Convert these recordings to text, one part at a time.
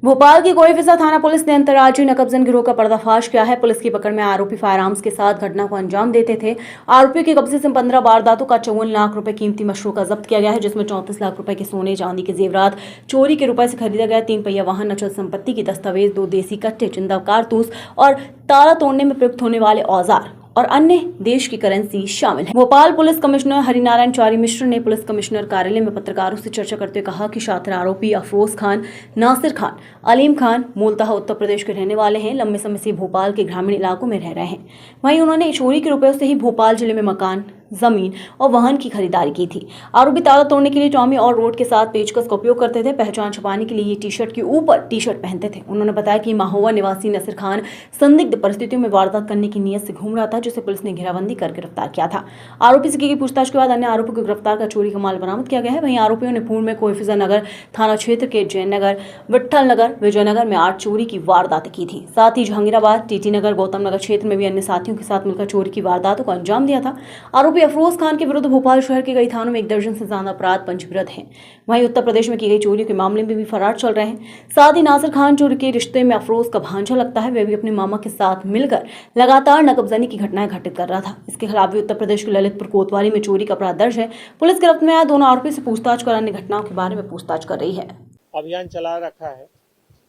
भोपाल की कोईफिजा थाना पुलिस ने अंतर्राज्यीय नकबजन गिरोह का पर्दाफाश किया है। पुलिस की पकड़ में आरोपी फायरआर्म्स के साथ घटना को अंजाम देते थे। आरोपी के कब्जे से 15 वारदातों का 54 लाख रुपए कीमती मशरूं का जब्त किया गया है, जिसमें 34 लाख रुपए के सोने चांदी के जेवरात, चोरी के रुपए से खरीदा गया 3 पहिया वाहन, अचल संपत्ति की दस्तावेज, 2 देसी कट्टे, जिंदा कारतूस और ताला तोड़ने में प्रयुक्त होने वाले औजार और अन्य देश की करेंसी शामिल है। भोपाल पुलिस कमिश्नर हरिनारायण चारी मिश्र ने पुलिस कमिश्नर कार्यालय में पत्रकारों से चर्चा करते हुए कहा कि शातिर आरोपी अफरोज खान, नासिर खान, अलीम खान मूलतः उत्तर प्रदेश के रहने वाले हैं। लंबे समय से भोपाल के ग्रामीण इलाकों में रह रहे हैं। वहीं उन्होंने चोरी के रुपयों से ही भोपाल जिले में मकान, जमीन और वाहन की खरीदारी की थी। आरोपी ताला तोड़ने के लिए टॉमी और रोड के साथ पेचकस का उपयोग करते थे। पहचान छुपाने के लिए ये टी-शर्ट के ऊपर टी-शर्ट पहनते थे। उन्होंने बताया कि महुआ निवासी नसीर खान संदिग्ध परिस्थितियों में वारदात करने की नीयत से घूम रहा था, जिसे पुलिस ने घेराबंदी कर गिरफ्तार किया था। आरोपी से की गई पूछताछ के बाद अन्य आरोपियों को गिरफ्तार कर चोरी का माल बरामद किया गया है। वहीं आरोपियों ने पूर्व में कोईफिजा नगर थाना क्षेत्र के जैन नगर, विट्ठल नगर, विजयनगर में 8 चोरी की वारदातें की थी। साथ ही जहांगीराबाद, टीटी नगर, गौतम नगर क्षेत्र में भी अन्य साथियों के साथ मिलकर चोरी की वारदातों को अंजाम दिया था। आरोपी अफरोज खान के विरुद्ध भोपाल शहर के कई थानों में 1 दर्जन से ज्यादा अपराध पंजीकृत हैं। वहीं उत्तर प्रदेश में की गई चोरियों के मामले में भी फरार चल रहे हैं। साथ ही नासिर खान चोरी के रिश्ते में अफरोज का भांजा लगता है। वह भी अपने मामा के साथ मिलकर लगातार नकबजनी की घटनाएं घटित कर रहा था। इसके खिलाफ भी उत्तर प्रदेश के ललितपुर कोतवाली में चोरी का अपराध दर्ज है। पुलिस गिरफ्त में आए दोनों आरोपी से पूछताछ कर अन्य घटनाओं के बारे में पूछताछ कर रही है। अभियान चला रखा है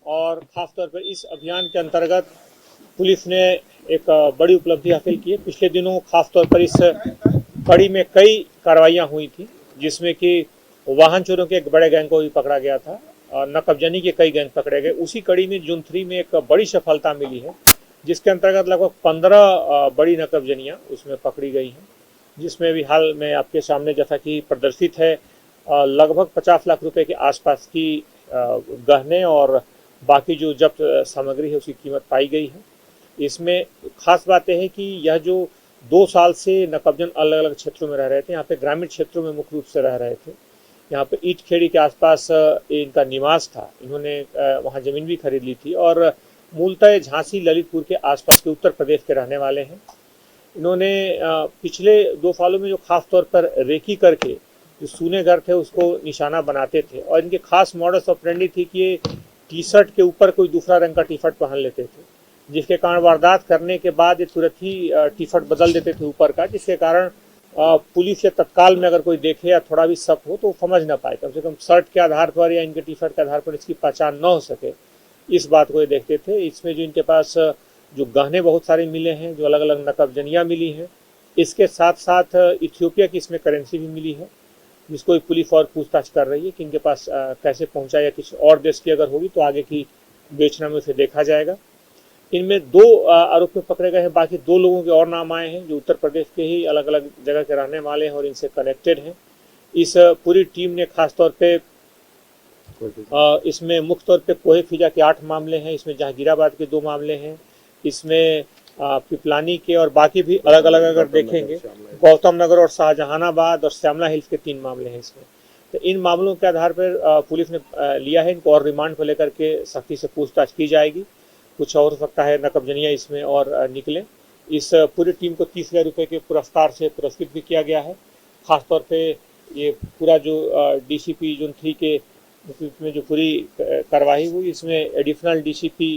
और खासतौर पर इस अभियान के अंतर्गत पुलिस ने एक बड़ी उपलब्धि हासिल की है। पिछले दिनों खासतौर पर इस कड़ी में कई कार्रवाइयां हुई थी, जिसमें कि वाहन चोरों के एक बड़े गैंग को भी पकड़ा गया था और नकबजनी के कई गैंग पकड़े गए। उसी कड़ी में जून 3 में एक बड़ी सफलता मिली है, जिसके अंतर्गत लगभग 15 बड़ी नकबजनियां उसमें पकड़ी गई हैं, जिसमें भी हाल में आपके सामने जैसा कि प्रदर्शित है लगभग 50 लाख रुपए के आसपास की गहने और बाकी जो जब्त सामग्री है उसकी कीमत पाई गई है। इसमें खास बात यह है कि यह जो 2 साल से नकबजन अलग अलग क्षेत्रों में रह रहे थे, यहाँ पे ग्रामीण क्षेत्रों में मुख्य रूप से रह रहे थे। यहाँ पे ईट खेड़ी के आसपास इनका निवास था। इन्होंने वहाँ ज़मीन भी खरीद ली थी और मूलतः झांसी ललितपुर के आसपास के उत्तर प्रदेश के रहने वाले हैं। इन्होंने पिछले 2 सालों में जो खास तौर पर रेकी करके जो सूने घर थे उसको निशाना बनाते थे और इनके खास मॉडस ऑपरेंडी थी कि ये टी-शर्ट के ऊपर कोई दूसरा रंग का टी-शर्ट पहन लेते थे, जिसके कारण वारदात करने के बाद ये तुरंत ही टी-शर्ट बदल देते थे ऊपर का, जिसके कारण पुलिस या तत्काल में अगर कोई देखे या थोड़ा भी शक हो तो समझ ना पाए। कम से कम शर्ट के आधार पर या इनके टी-शर्ट के आधार पर इसकी पहचान न हो सके, इस बात को ये देखते थे। इसमें जो इनके पास जो गहने बहुत सारे मिले हैं, जो अलग अलग नकबजनियाँ मिली हैं, इसके साथ साथ इथियोपिया की इसमें करेंसी भी मिली है, जिसको पुलिस और पूछताछ कर रही है कि इनके पास कैसे पहुँचा या किसी और देश की अगर होगी तो आगे की बेचना में उसे देखा जाएगा। इनमें 2 आरोपी पकड़े गए हैं। बाकी 2 लोगों के और नाम आए हैं जो उत्तर प्रदेश के ही अलग अलग जगह के रहने वाले हैं और इनसे कनेक्टेड हैं। इस पूरी टीम ने खासतौर पे इसमें मुख्य तौर पे कोईफिजा के 8 मामले हैं, इसमें जहांगीराबाद के 2 मामले हैं, इसमें पिपलानी के और बाकी भी अलग अलग अगर देखेंगे गौतम नगर और शाहजहानाबाद और श्यामला हिल्स के 3 मामले हैं इसमें। तो इन मामलों के आधार पर पुलिस ने लिया है इनको और रिमांड पर लेकर के सख्ती से पूछताछ की जाएगी। कुछ और हो सकता है नकबजनियाँ इसमें और निकले। इस पूरी टीम को 30,000 रुपये के पुरस्कार से पुरस्कृत भी किया गया है। खासतौर पे ये पूरा जो डीसीपी जोन 3 के नेतृत्व में जो पूरी कार्रवाई हुई, इसमें एडिशनल डीसीपी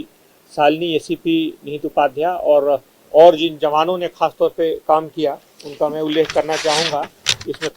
शालिनी, एसीपी निहित उपाध्याय और जिन जवानों ने खासतौर पे काम किया उनका मैं उल्लेख करना चाहूँगा। इसमें